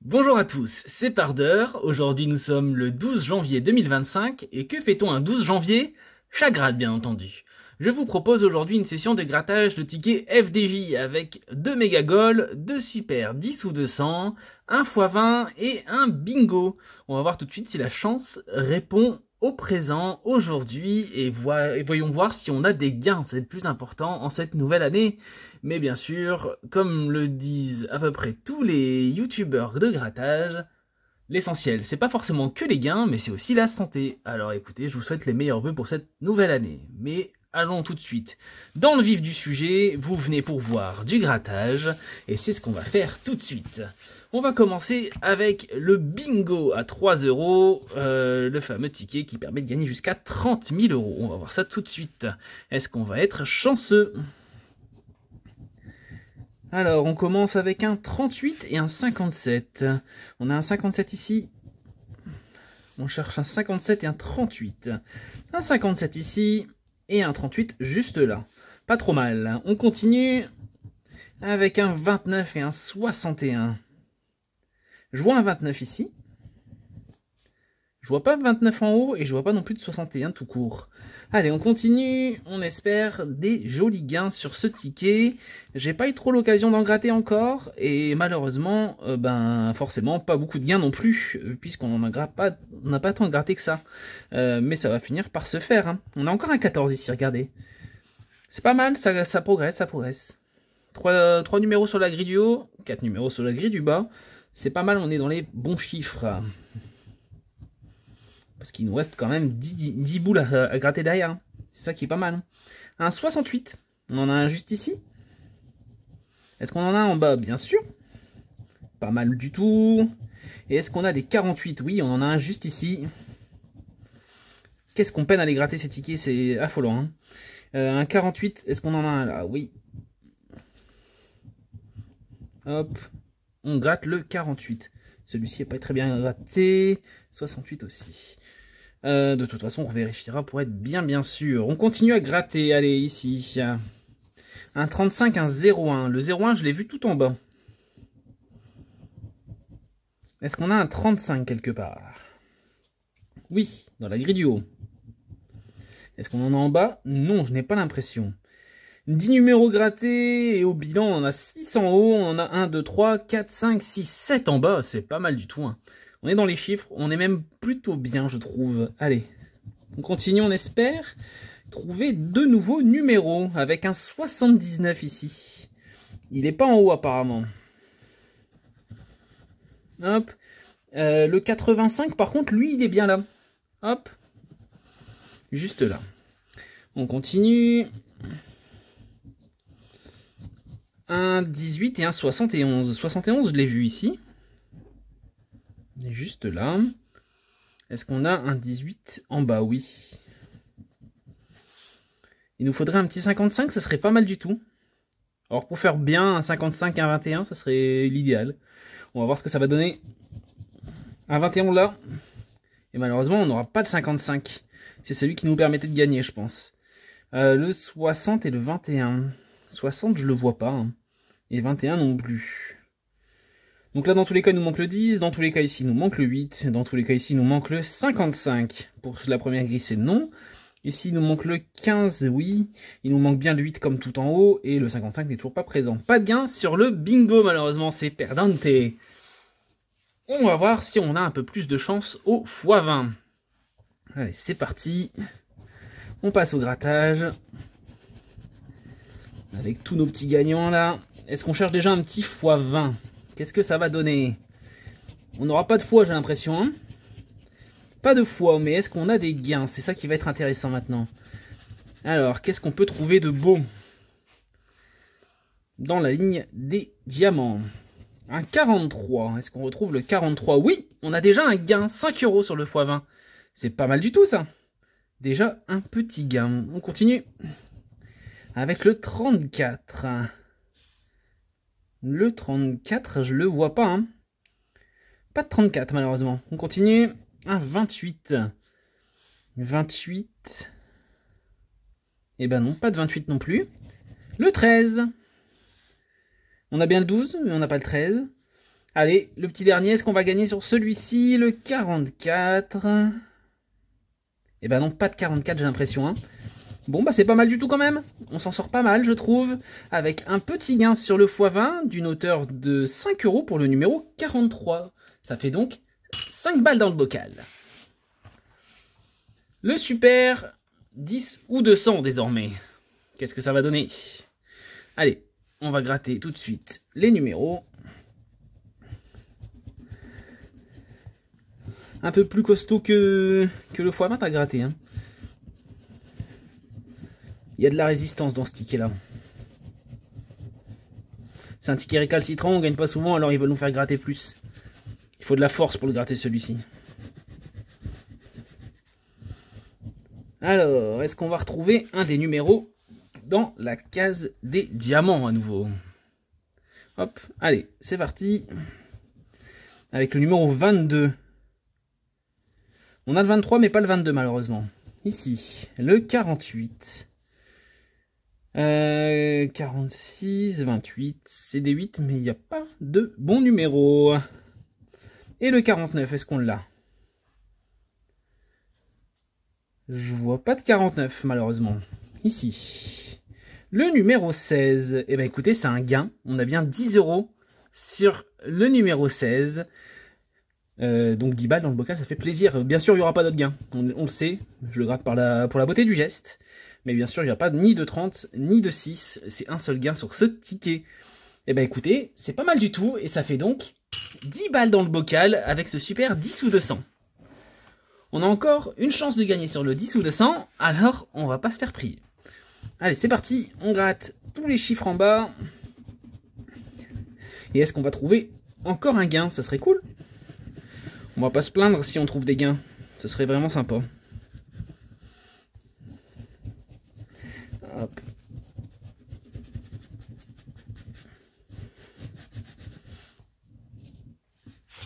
Bonjour à tous, c'est Pardeur. Aujourd'hui nous sommes le 12 janvier 2025 et que fait-on un 12 janvier? Chagrade bien entendu. Je vous propose aujourd'hui une session de grattage de tickets FDJ avec 2 méga goals, 2 super 10 ou 200, un x20 et un bingo. On va voir tout de suite si la chance répond au présent aujourd'hui et voyons voir si on a des gains, c'est le plus important en cette nouvelle année. Mais bien sûr, comme le disent à peu près tous les youtubeurs de grattage, l'essentiel, c'est pas forcément que les gains, mais c'est aussi la santé. Alors écoutez, je vous souhaite les meilleurs vœux pour cette nouvelle année. Mais allons tout de suite dans le vif du sujet, vous venez pour voir du grattage, et c'est ce qu'on va faire tout de suite. On va commencer avec le bingo à 3 €, le fameux ticket qui permet de gagner jusqu'à 30 000 €. On va voir ça tout de suite. Est-ce qu'on va être chanceux ? Alors, on commence avec un 38 et un 57. On a un 57 ici. On cherche un 57 et un 38. Un 57 ici et un 38 juste là. Pas trop mal. On continue avec un 29 et un 61. Je vois un 29 ici. Je vois pas 29 en haut et je vois pas non plus de 61 tout court. Allez, on continue. On espère des jolis gains sur ce ticket. J'ai pas eu trop l'occasion d'en gratter encore. Et malheureusement, forcément, pas beaucoup de gains non plus. Puisqu'on n'a pas tant gratté que ça. Mais ça va finir par se faire. Hein. On a encore un 14 ici, regardez. C'est pas mal, ça progresse, ça progresse. 3 numéros sur la grille du haut, 4 numéros sur la grille du bas. C'est pas mal, on est dans les bons chiffres. Parce qu'il nous reste quand même 10 boules à gratter derrière. Hein. C'est ça qui est pas mal. Hein. Un 68. On en a un juste ici. Est-ce qu'on en a un en bas? Bien sûr. Pas mal du tout. Et est-ce qu'on a des 48? Oui, on en a un juste ici. Qu'est-ce qu'on peine à les gratter ces tickets? C'est affolant. Hein. Un 48, est-ce qu'on en a un là? Oui. Hop. On gratte le 48. Celui-ci n'est pas très bien gratté. 68 aussi. De toute façon, on vérifiera pour être bien sûr. On continue à gratter. Allez, ici. Un 35, un 01. Le 01, je l'ai vu tout en bas. Est-ce qu'on a un 35 quelque part? Oui, dans la grille du haut. Est-ce qu'on en a en bas? Non, je n'ai pas l'impression. 10 numéros grattés et au bilan, on en a 6 en haut. On en a 1, 2, 3, 4, 5, 6, 7 en bas. C'est pas mal du tout. Hein. On est dans les chiffres. On est même plutôt bien, je trouve. Allez, on continue, on espère trouver de nouveaux numéros avec un 79 ici. Il n'est pas en haut apparemment. Hop. Le 85 par contre, lui, il est bien là. Hop. Juste là. On continue. Un 18 et un 71. 71, je l'ai vu ici. Il est juste là. Est-ce qu'on a un 18 en bas? Oui. Il nous faudrait un petit 55, ça serait pas mal du tout. Alors pour faire bien un 55 et un 21, ça serait l'idéal. On va voir ce que ça va donner. Un 21 là. Et malheureusement, on n'aura pas de 55. C'est celui qui nous permettait de gagner, je pense. Le 60 et le 21. 60, je le vois pas. Hein. Et 21 non plus. Donc là, dans tous les cas, il nous manque le 10. Dans tous les cas, ici, il nous manque le 8. Dans tous les cas, ici, il nous manque le 55. Pour la première grille, c'est non. Ici, il nous manque le 15, oui. Il nous manque bien le 8 comme tout en haut. Et le 55 n'est toujours pas présent. Pas de gain sur le bingo, malheureusement. C'est perdante. On va voir si on a un peu plus de chance au x20. Allez, c'est parti. On passe au grattage. Avec tous nos petits gagnants là. Est-ce qu'on cherche déjà un petit x20? Qu'est-ce que ça va donner? On n'aura pas de fois, j'ai l'impression. Hein, pas de fois, mais est-ce qu'on a des gains? C'est ça qui va être intéressant maintenant. Alors, qu'est-ce qu'on peut trouver de beau dans la ligne des diamants? Un 43. Est-ce qu'on retrouve le 43? Oui, on a déjà un gain. 5 € sur le x20. C'est pas mal du tout, ça. Déjà, un petit gain. On continue avec le 34. Le 34, je le vois pas. Hein. Pas de 34, malheureusement. On continue. Un 28. 28. Eh ben non, pas de 28 non plus. Le 13. On a bien le 12, mais on n'a pas le 13. Allez, le petit dernier, est-ce qu'on va gagner sur celui-ci, le 44? Eh ben non, pas de 44, j'ai l'impression. Hein. Bon, bah c'est pas mal du tout quand même. On s'en sort pas mal, je trouve. Avec un petit gain sur le x20 d'une hauteur de 5 € pour le numéro 43. Ça fait donc 5 balles dans le bocal. Le super 10 ou 200 désormais. Qu'est-ce que ça va donner? Allez, on va gratter tout de suite les numéros. Un peu plus costaud que le x20 à gratter. Hein. Il y a de la résistance dans ce ticket-là. C'est un ticket récalcitrant, on gagne pas souvent, alors ils veulent nous faire gratter plus. Il faut de la force pour le gratter celui-ci. Alors, est-ce qu'on va retrouver un des numéros dans la case des diamants à nouveau? Hop, allez, c'est parti. Avec le numéro 22. On a le 23, mais pas le 22 malheureusement. Ici, le 48. 46, 28, c'est des 8, mais il n'y a pas de bon numéro. Et le 49, est-ce qu'on l'a? Je vois pas de 49, malheureusement. Ici. Le numéro 16. Eh bien, écoutez, c'est un gain. On a bien 10 € sur le numéro 16. Donc 10 balles dans le bocal, ça fait plaisir. Bien sûr, il n'y aura pas d'autres gains. On le sait. Je le gratte pour la beauté du geste. Mais bien sûr, il n'y a pas ni de 30, ni de 6. C'est un seul gain sur ce ticket. Eh bien, écoutez, c'est pas mal du tout. Et ça fait donc 10 balles dans le bocal avec ce super 10 ou 200. On a encore une chance de gagner sur le 10 ou 200, alors on va pas se faire prier. Allez, c'est parti, on gratte tous les chiffres en bas. Et est-ce qu'on va trouver encore un gain? Ça serait cool. On va pas se plaindre si on trouve des gains. Ça serait vraiment sympa. Hop.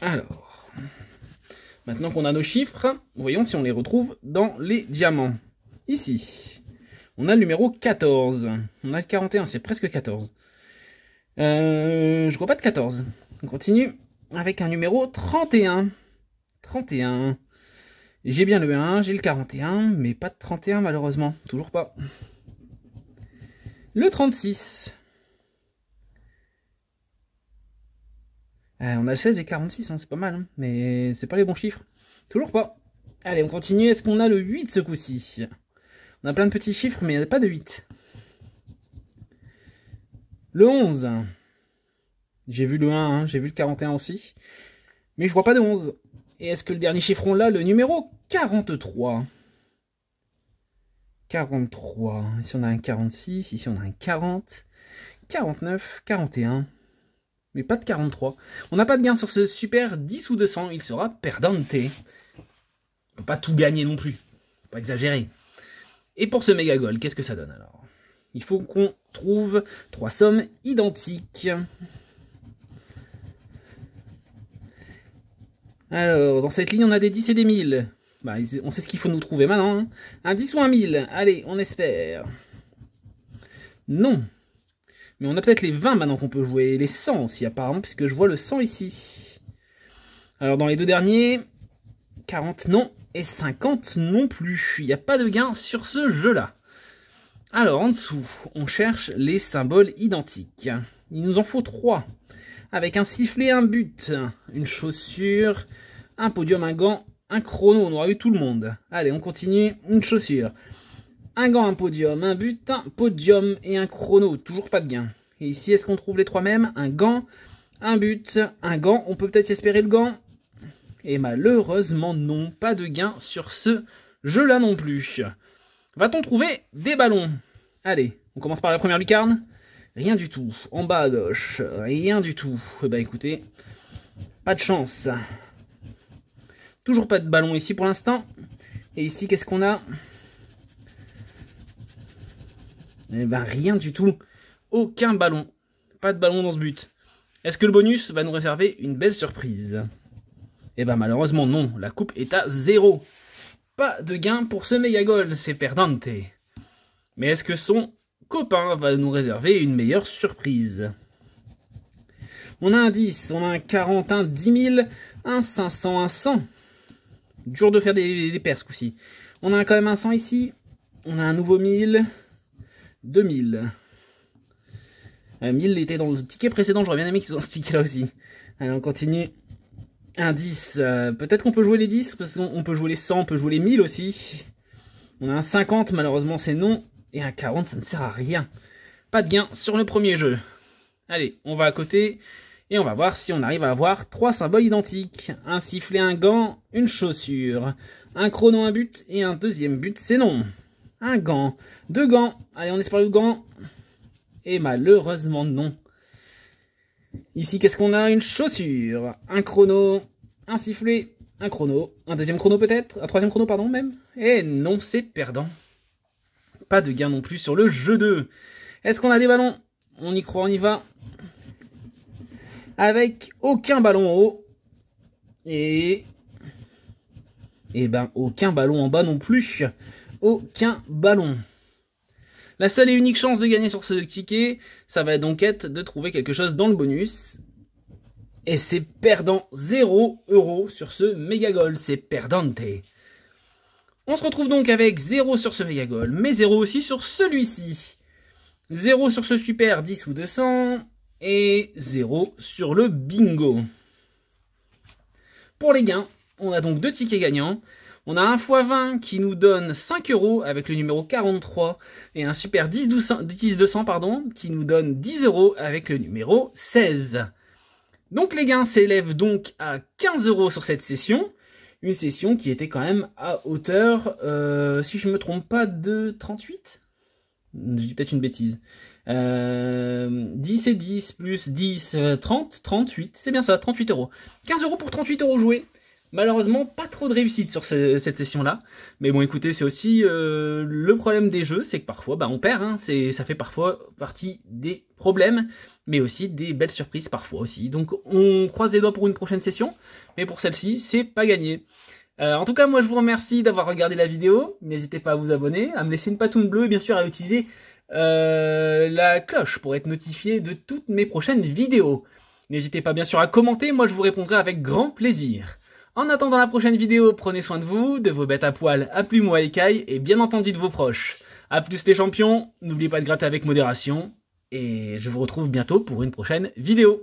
Alors. Maintenant qu'on a nos chiffres, voyons si on les retrouve dans les diamants. Ici, on a le numéro 14. On a le 41, c'est presque 14. Je vois pas de 14. On continue avec un numéro 31. 31. J'ai bien le 1, j'ai le 41, mais pas de 31 malheureusement. Toujours pas. Le 36. On a le 16 et 46, hein, c'est pas mal, hein, mais c'est pas les bons chiffres. Toujours pas. Allez, on continue. Est-ce qu'on a le 8 ce coup-ci? On a plein de petits chiffres, mais il n'y a pas de 8. Le 11. J'ai vu le 1, hein, j'ai vu le 41 aussi. Mais je vois pas de 11. Et est-ce que le dernier chiffre, on l'a? Le numéro 43. 43. Ici, on a un 46. Ici, on a un 40. 49, 41. Mais pas de 43. On n'a pas de gain sur ce super 10 ou 200. Il sera perdante. On peut pas tout gagner non plus. Faut pas exagérer. Et pour ce méga gold, qu'est-ce que ça donne alors? Il faut qu'on trouve 3 sommes identiques. Alors, dans cette ligne, on a des 10 et des 1000. Bah, on sait ce qu'il faut nous trouver maintenant. Hein. Un 10 ou un 1000. Allez, on espère. Non. Mais on a peut-être les 20 maintenant qu'on peut jouer. Les 100 aussi, apparemment, puisque je vois le 100 ici. Alors, dans les deux derniers, 40 non. Et 50 non plus. Il n'y a pas de gain sur ce jeu-là. Alors, en dessous, on cherche les symboles identiques. Il nous en faut 3. Avec un sifflet, un but, une chaussure, un podium, un gant, un chrono. On aura eu tout le monde. Allez, on continue. Une chaussure. Un gant, un podium, un but, un podium et un chrono. Toujours pas de gain. Et ici, est-ce qu'on trouve les 3 mêmes? Un gant, un but, un gant. On peut peut-être espérer le gant. Et malheureusement, non. Pas de gain sur ce jeu-là non plus. Va-t-on trouver des ballons? Allez, on commence par la première lucarne. Rien du tout. En bas à gauche, rien du tout. Eh ben écoutez, pas de chance. Toujours pas de ballon ici pour l'instant. Et ici, qu'est-ce qu'on a? Eh ben rien du tout. Aucun ballon. Pas de ballon dans ce but. Est-ce que le bonus va nous réserver une belle surprise? Eh ben malheureusement non. La coupe est à 0. Pas de gain pour ce méga goal. C'est perdante. Mais est-ce que son copain va nous réserver une meilleure surprise? On a un 10, on a un 40, un 10 000, un 500, un 100. Dur de faire des paires ce coup-ci. On a quand même un 100 ici. On a un nouveau 1000, 2000. 1000 était dans le ticket précédent, j'aurais bien aimé qu'ils soient dans ce ticket là aussi. Allez, on continue. Un 10, peut-être qu'on peut jouer les 10, parce qu'on peut jouer les 100, on peut jouer les 1000 aussi. On a un 50, malheureusement c'est non. Et un 40, ça ne sert à rien. Pas de gain sur le premier jeu. Allez, on va à côté et on va voir si on arrive à avoir 3 symboles identiques. Un sifflet, un gant, une chaussure. Un chrono, un but et un deuxième but, c'est non. Un gant, 2 gants. Allez, on espère le gant. Et malheureusement non. Ici, qu'est-ce qu'on a? Une chaussure, un chrono, un sifflet, un chrono, un deuxième chrono peut-être, un troisième chrono pardon même. Et non, c'est perdant. Pas de gain non plus sur le jeu 2. Est-ce qu'on a des ballons? On y croit, on y va. Avec aucun ballon en haut. Et ben aucun ballon en bas non plus. Aucun ballon. La seule et unique chance de gagner sur ce ticket, ça va donc être de trouver quelque chose dans le bonus. Et c'est perdant, 0 € sur ce méga goal, c'est perdante. On se retrouve donc avec 0 sur ce méga goal, mais 0 aussi sur celui-ci. 0 sur ce super 10 ou 200, et 0 sur le bingo. Pour les gains, on a donc 2 tickets gagnants. On a un x20 qui nous donne 5 € avec le numéro 43 et un super 10-200 pardon, qui nous donne 10 € avec le numéro 16. Donc les gains s'élèvent donc à 15 € sur cette session. Une session qui était quand même à hauteur, si je ne me trompe pas, de 38. Je dis peut-être une bêtise. 10 et 10 plus 10, 30, 38. C'est bien ça, 38 €. 15 € pour 38 € joués. Malheureusement, pas trop de réussite sur cette session-là. Mais bon, écoutez, c'est aussi le problème des jeux, c'est que parfois, on perd. Hein, ça fait parfois partie des problèmes, mais aussi des belles surprises parfois aussi. Donc, on croise les doigts pour une prochaine session, mais pour celle-ci, c'est pas gagné. En tout cas, moi, je vous remercie d'avoir regardé la vidéo. N'hésitez pas à vous abonner, à me laisser une patoune bleue et bien sûr à utiliser la cloche pour être notifié de toutes mes prochaines vidéos. N'hésitez pas bien sûr à commenter, moi je vous répondrai avec grand plaisir. En attendant la prochaine vidéo, prenez soin de vous, de vos bêtes à poil, à plumes ou à écailles, et bien entendu de vos proches. A plus les champions, n'oubliez pas de gratter avec modération, et je vous retrouve bientôt pour une prochaine vidéo.